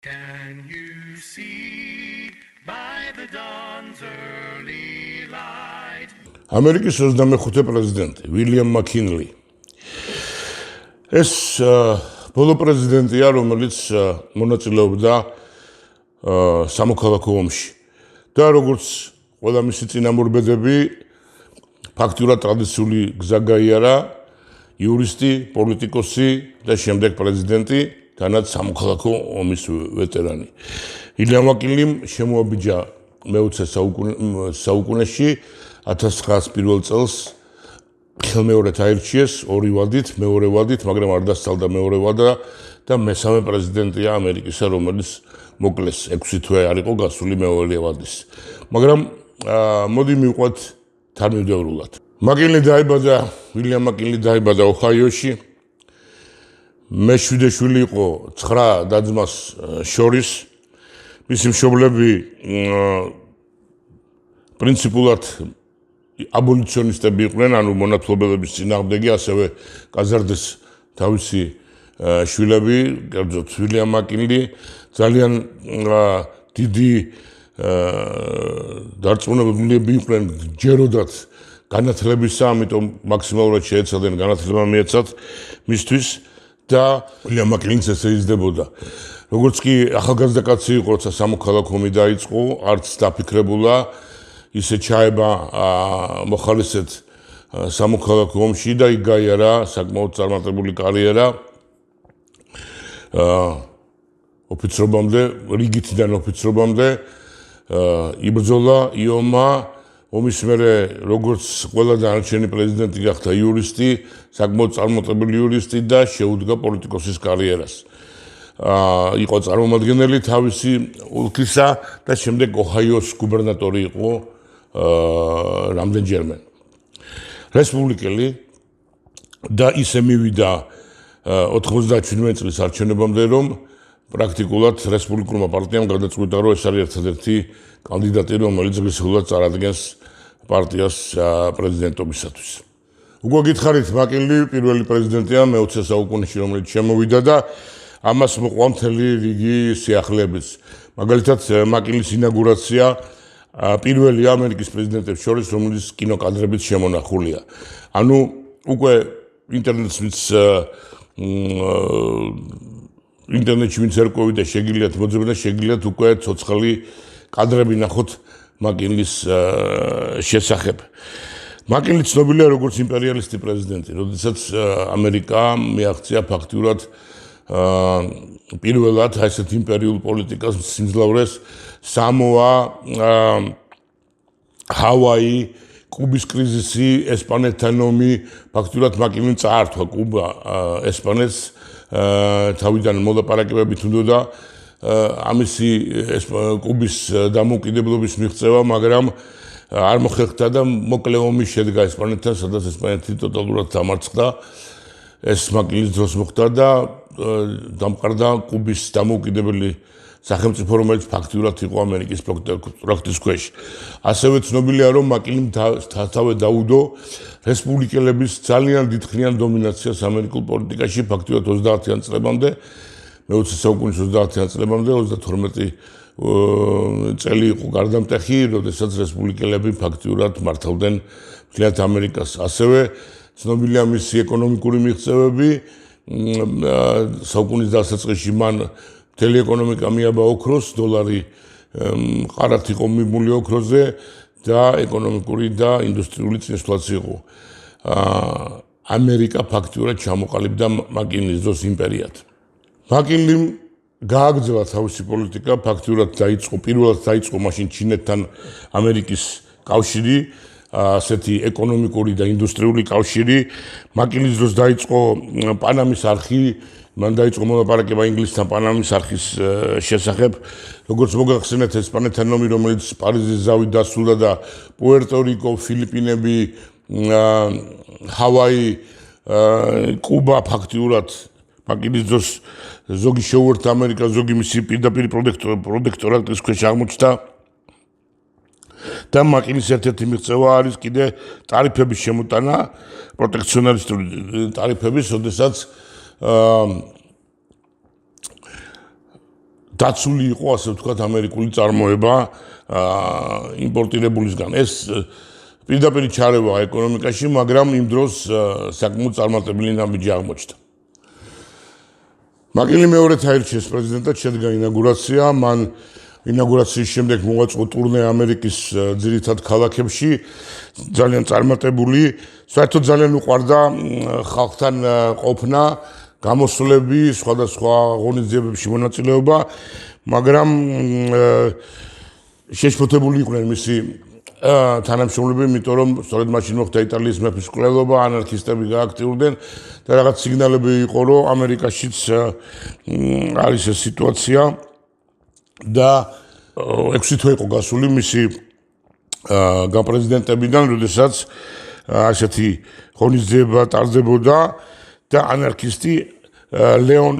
Can you see by the dawn's early light? ამერიკის 25 პრეზიდენტი უილიამ მაკინლი. ეს ბოლო პრეზიდენტია, რომელიც მონაწილეობდა სამოქალაქო ომში. და როგორც ყველა მისი წინამორბედები, ფაქტურად ტრადიციული გზა გაიარა, იურისტი, პოლიტიკოსი და შემდეგ პრეზიდენტი, თანაც სამოქალაქო ომის ვეტერანი. უილიამ მაკინლიმ შემოაბიჯა მე-20 საუკუნეში 1901 წელს ხელმეორედ აირჩიეს ორი ვადით, მეორე ვადით, მაგრამ არ დასწალდა მეორე ვადა და მესამე პრეზიდენტია ამერიკისა, რომელიც მოკლეს 6 თვე არ იყო გასული მეორე ვადის. მაგრამ მოდი მივყვათ თანმიმდევრულად. უილიამ მაკინლი დაიბადა ოჰაიოში. მე-7 შვილი იყო 9 და-ძმას შორის. მისი მშობლები პრინციპულად აბოლიციონისტები იყვნენ, ანუ მონათლობელების წინააღმდეგი, ასევე გაზარდეს თავისი შვილები, კერძოდ უილიამ მაკინლი ძალიან დიდი დარწმუნებულები იყვნენ ჯეროდათ განათლებისა, ამიტომ მაქსიმალურად შეეცადნენ განათლება მიეცათ მისთვის და უილიამ მაკინლიც ესე იზრდებოდა. როგორც კი ახალგაზრდა კაცი იყო, როცა სამოქალაქო ომი დაიწყო, არც დაფიქრებულა ისე ჩაება მოხალისედ სამოქალაქო ომში და იქ გაიარა საკმაოდ წარმატებული კარიერა. ოფიცრობამდე, რიგითიდან ოფიცრობამდე იბრძოლა იომა, ომის მერე როგორც ყველა დანარჩენი პრეზიდენტი გახდა იურისტი, საკმაოდ წარმატებული იურისტი და შეუდგა პოლიტიკოსის კარიერას. იყო წარმომადგენელი თავისი ოლქისა და შემდეგ ოჰაიოს გუბერნატორი იყო რამდენჯერმე. რესპუბლიკელი და ისე მივიდა 97 წლის არჩევნებამდე, რომ პრაქტიკულად რესპუბლიკურმა პარტიამ გადაწყვიტა, რომ ეს არის ერთადერთი კანდიდატი, რომელიც ღირსეულად წარადგენს პარტიას პრეზიდენტობისათვის. უკვე გითხარით, მაკინლი პირველი პრეზიდენტია მე-20 საუკუნეში, რომელიც შემოვიდა და ამას მოყვა მთელი რიგი სიახლეებიც. მაგალითად, მაკინლის ინაგურაცია პირველი ამერიკის პრეზიდენტებს შორის, რომელიც კინოკადრებით შემონახულია. ანუ უკვე ინტერნეტში ვინც ერკვევით და შეგიძლიათ მოძებნოთ და შეგიძლიათ უკვე ცოცხალი კადრები ნახოთ მაკინლის შესახებ. მაკინლი ცნობილია როგორც იმპერიალისტი პრეზიდენტი, როდესაც ამერიკა მიაღწია ფაქტურად პირველად ასეთ იმპერიულ პოლიტიკას სიმძლავრეს სამოა, ჰავაი, კუბის კრიზისი, ესპანეთთან ომი, ფაქტურად მაკინლიმ წაართვა კუბა ესპანეთს, თავიდან მოლაპარაკებებით უნდოდა ამისი კუბის დამოუკიდებლობის მიღწევა, მაგრამ არ მოხერხდა და მოკლე ომი შედგა ესპანეთთან, სადაც ესპანეთი ტოტალურად დამარცხდა. ეს მაკინლის დროს მოხდა და დამყარდა კუბის დამოუკიდებელი სახელმწიფო, რომელიც ფაქტურად იყო ამერიკის პროტექტორის ქვეშ. ასევე ცნობილია, რომ მაკინლიმ თავე დაუდო რესპუბლიკელების ძალიან დიდხნიან დომინაციას ამერიკულ პოლიტიკაში, ფაქტურად 30-იან წლებამდე, მე-20 საუკუნის 30-იან წლებამდე, 32 წელი იყო გარდამტეხი, როდესაც რესპუბლიკელები ფაქტურად მართავდნენ მთლიანად ამერიკას. ასევე ცნობილია მისი ეკონომიკური მიღწევები, საუკუნის დასაწყისში მან მთელი ეკონომიკა მიაბა ოქროს, დოლარი ყარად იყო მიმული ოქროზე და ეკონომიკური და ინდუსტრიული წინსვლაც იყო. ამერიკა ფაქტურად ჩამოყალიბდა მაკინლის დროს იმპერიად. მაკინლიმ გააგრძელა თავისი პოლიტიკა, ფაქტურად პირველად დაიწყო მაშინ ჩინეთთან ამერიკის კავშირი, ასეთი ეკონომიკური და ინდუსტრიული კავშირი. მაკინლის დროს დაიწყო პანამის არხი, მან დაიწყო მოლაპარაკება ინგლისთან პანამის არხის შესახებ. როგორც მოგახსენეთ, ესპანეთთან ომი, რომელიც პარიზის ზავით დასრულდა და პუერტო-რიკო, ფილიპინები, ჰავაი, კუბა ფაქტურად მაკინლის დროს ზოგი შეუერთდა ამერიკას, ზოგი მისი პირდაპირ პროტექტორატის ქვეშ აღმოჩნდა. და მაკინლის ერთ-ერთი მიღწევა არის კიდე ტარიფების შემოტანა, პროტექციონისტური ტარიფების, როდესაც დაცული იყო, ასე ვთქვათ, ამერიკული წარმოება იმპორტირებულისგან. ეს პირდაპირ ჩარევა ეკონომიკაში, მაგრამ იმ დროს საკმაოდ წარმატებული ნაბიჯი აღმოჩნდა. მაკინლი მეორედ აირჩიეს პრეზიდენტად, შედგა ინაugurაცია, მან ინაugurაციის შემდეგ მოაწყო ტურნე ამერიკის ძირითად ქალაქებში, ძალიან წარმატებული, საერთოდ ძალიან უყვარდა ხალხთან ყოფნა, გამოსვლები, სხვადასხვა ღონისძიებებში მონაწილეობა, მაგრამ შეშფოთებული იყვნენ მისი თანამშრომლები, იმიტომ რომ სწორედ მაშინ მოხდა იტალიის მეფის მკვლელობა, ანარქისტები გააქტიურდნენ და რაღაც სიგნალები იყო, რომ ამერიკაშიც არის ეს სიტუაცია და 6 თვე იყო გასული მისი გაპრეზიდენტებიდან, როდესაც ასეთი ღონისძიება ტარდებოდა და ანარქისტი ლეონ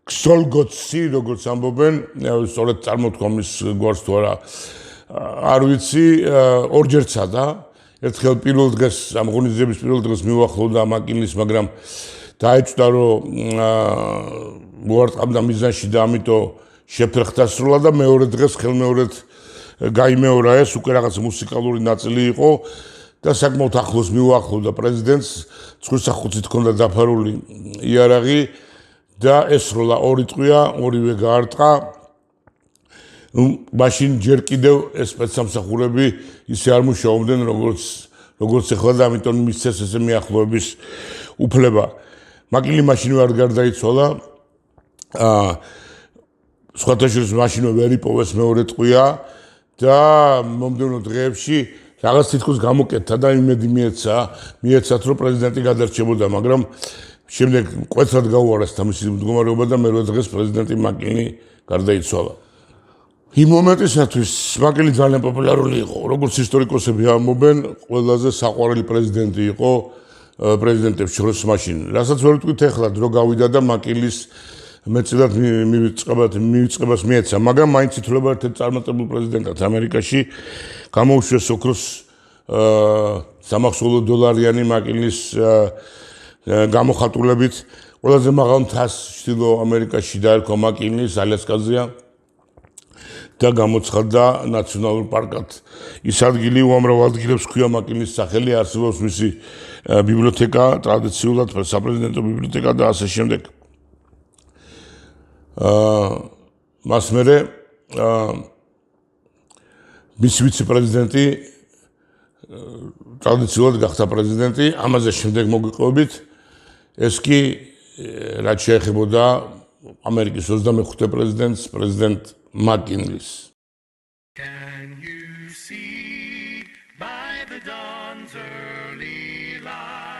ქსოლგოცი, როგორც ამბობენ, სწორედ წარმოთქვა მის გვარს თუ არა არ ვიცი, ორჯერ ცადა. ერთხელ პირველ დღეს ამ ღონისძიების პირველ დღეს მიუახლოვდა მაკინლის, მაგრამ დაეჭვდა, რომ მოარტყამდა მიზანში და ამიტომ შეფერხდა სრულად და მეორე დღეს ხელმეორედ გაიმეორა ეს, უკვე რაღაც მუსიკალური ნაწილი იყო და საკმაოდ ახლოს მიუახლოვდა პრეზიდენტს, ცხვირსახუცით ჰქონდა დაფარული იარაღი და ესროლა ორი ტყვია, ორივე გაარტყა. მაშინ ჯერ კიდევ ეს სპეცსამსახურები ისე არ მუშაობდნენ, როგორც ახლა და ამიტომ მისცეს ესე მიახლოების უფლება. მაკინლი მაშინვე არ გარდაიცვალა. სხვათა შორის მაშინვე ვერ იპოვეს მეორე ტყვია და მომდევნო დღეებში რაღაც თითქოს გამოკეთდა და იმედი მიეცათ, რომ პრეზიდენტი გადარჩებოდა, მაგრამ შემდეგ მკვეთრად გაუარესდა მისი მდგომარეობა და მერვე დღეს პრეზიდენტი მაკინლი გარდაიცვალა. იმ მომენტისათვის მაკინლი ძალიან პოპულარული იყო, როგორც ისტორიკოსები ამბობენ, ყველაზე საყვარელი პრეზიდენტი იყო პრეზიდენტებს შორის მაშინ. რასაც ვერ ვთქვით ახლა, დრო გავიდა და მაკინლის მეტწილად მივიწყებას მიეცა, მაგრამ მაინც ითვლება ერთ-ერთ წარმატებულ პრეზიდენტად ამერიკაში. გამოუშვეს ოქროს სამახსოვრო დოლარიანი მაკინლის გამოხატულებით. ყველაზე მაღალ მთას ჩრდილო ამერიკაში დაერქვა მაკინლის, ალასკაზეა და გამოცხადდა ნაციონალურ პარკად. ის ადგილი უამრავ ადგილებს ჰქვია მაკინლის სახელი, არსებობს მისი ბიბლიოთეკა, ტრადიციულად საპრეზიდენტო ბიბლიოთეკა და ასე შემდეგ. მას მერე მისი ვიცე-პრეზიდენტი ტრადიციულად გახდა პრეზიდენტი, ამაზე შემდეგ მოგვიყვებით. ეს კი რაც შეეხებოდა ამერიკის 25-ე პრეზიდენტს, პრეზიდენტ მაკინლის. Can you see by the dawn's early light